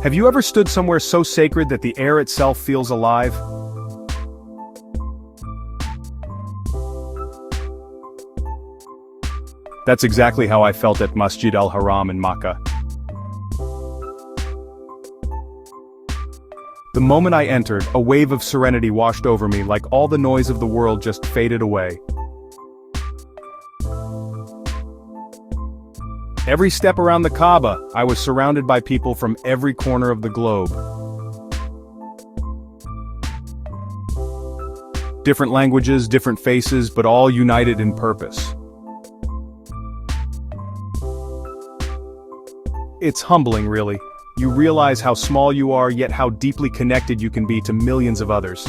Have you ever stood somewhere so sacred that the air itself feels alive? That's exactly how I felt at Masjid al-Haram in Makkah. The moment I entered, a wave of serenity washed over me, like all the noise of the world just faded away. Every step around the Kaaba, I was surrounded by people from every corner of the globe. Different languages, different faces, but all united in purpose. It's humbling, really. You realize how small you are, yet how deeply connected you can be to millions of others.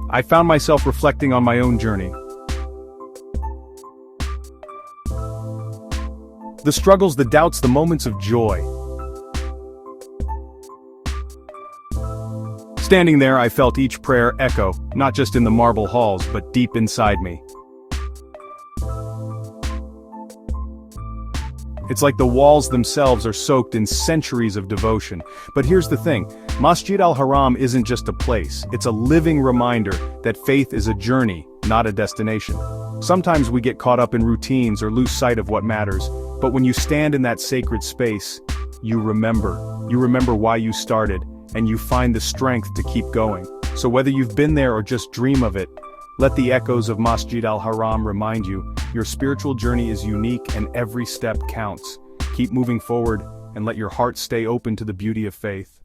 I found myself reflecting on my own journey. The struggles, the doubts, the moments of joy. Standing there, I felt each prayer echo, not just in the marble halls, but deep inside me. It's like the walls themselves are soaked in centuries of devotion. But here's the thing, Masjid al-Haram isn't just a place, it's a living reminder that faith is a journey, not a destination. Sometimes we get caught up in routines or lose sight of what matters, but when you stand in that sacred space, you remember why you started, and you find the strength to keep going. So whether you've been there or just dream of it, let the echoes of Masjid al-Haram remind you, your spiritual journey is unique and every step counts. Keep moving forward, and let your heart stay open to the beauty of faith.